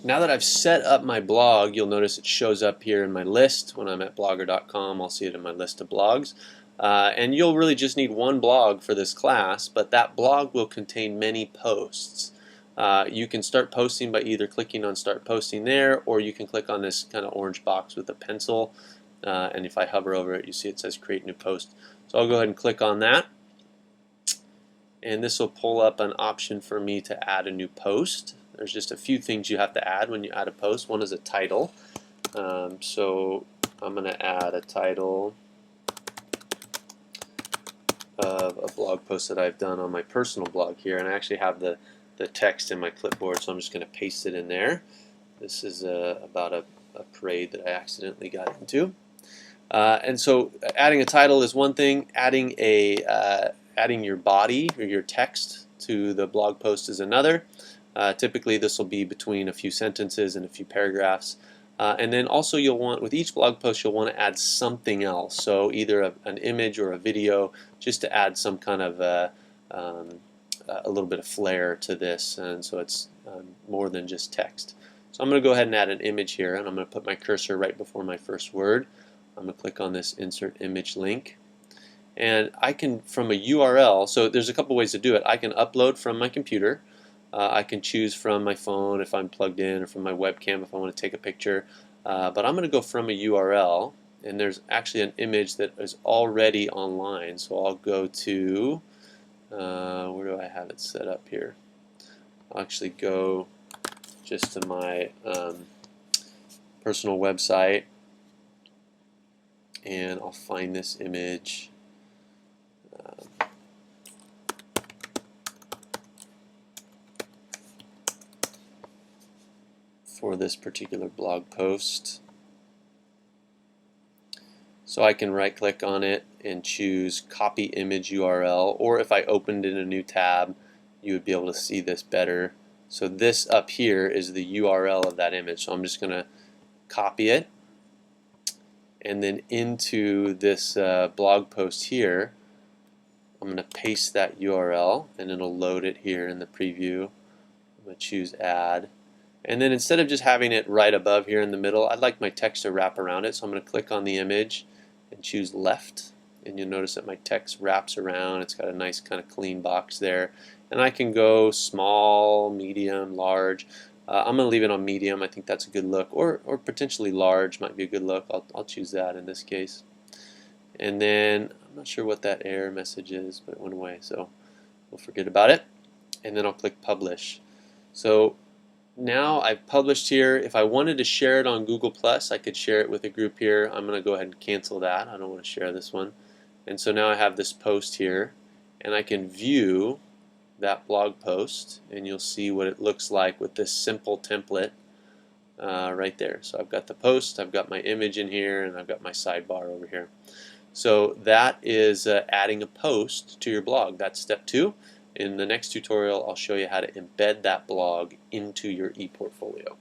Now that I've set up my blog, you'll notice it shows up here in my list. When I'm at blogger.com, I'll see it in my list of blogs. And you'll really just need one blog for this class, but that blog will contain many posts. You can start posting by either clicking on Start Posting there, or you can click on this kind of orange box with a pencil. And if I hover over it, you see it says Create New Post. So I'll go ahead and click on that. And this will pull up an option for me to add a new post. There's just a few things you have to add when you add a post. One is a title. So I'm going to add a title of a blog post that I've done on my personal blog here, and I actually have the text in my clipboard, so I'm just going to paste it in there. This is about a parade that I accidentally got into. And so adding a title is one thing. Adding your body or your text to the blog post is another. Typically this will be between a few sentences and a few paragraphs. And then also you'll want, with each blog post, you'll want to add something else. So either an image or a video, just to add some kind of a little bit of flair to this, and so it's more than just text. So I'm going to go ahead and add an image here, and I'm going to put my cursor right before my first word. I'm going to click on this Insert Image link. And I can, from a URL, so there's a couple ways to do it. I can upload from my computer. I can choose from my phone if I'm plugged in, or from my webcam if I want to take a picture. But I'm going to go from a URL, and there's actually an image that is already online. So I'll go to, where do I have it set up here? I'll actually go just to my personal website, and I'll find this image. For this particular blog post. So I can right click on it and choose copy image URL, or if I opened in a new tab you would be able to see this better. So this up here is the URL of that image, so I'm just going to copy it, and then into this blog post here I'm going to paste that URL, and it'll load it here in the preview. I'm going to choose add. And then instead of just having it right above here in the middle, I'd like my text to wrap around it. So I'm going to click on the image and choose left. And you'll notice that my text wraps around. It's got a nice kind of clean box there. And I can go small, medium, large. I'm going to leave it on medium. I think that's a good look. Or potentially large might be a good look. I'll choose that in this case. And then I'm not sure what that error message is, but it went away. So we'll forget about it. And then I'll click publish. So now I've published here. If I wanted to share it on Google+, I could share it with a group here. I'm going to go ahead and cancel that. I don't want to share this one. And so now I have this post here, and I can view that blog post, and you'll see what it looks like with this simple template right there. So I've got the post, I've got my image in here, and I've got my sidebar over here. So that is adding a post to your blog. That's step 2. In the next tutorial, I'll show you how to embed that blog into your ePortfolio.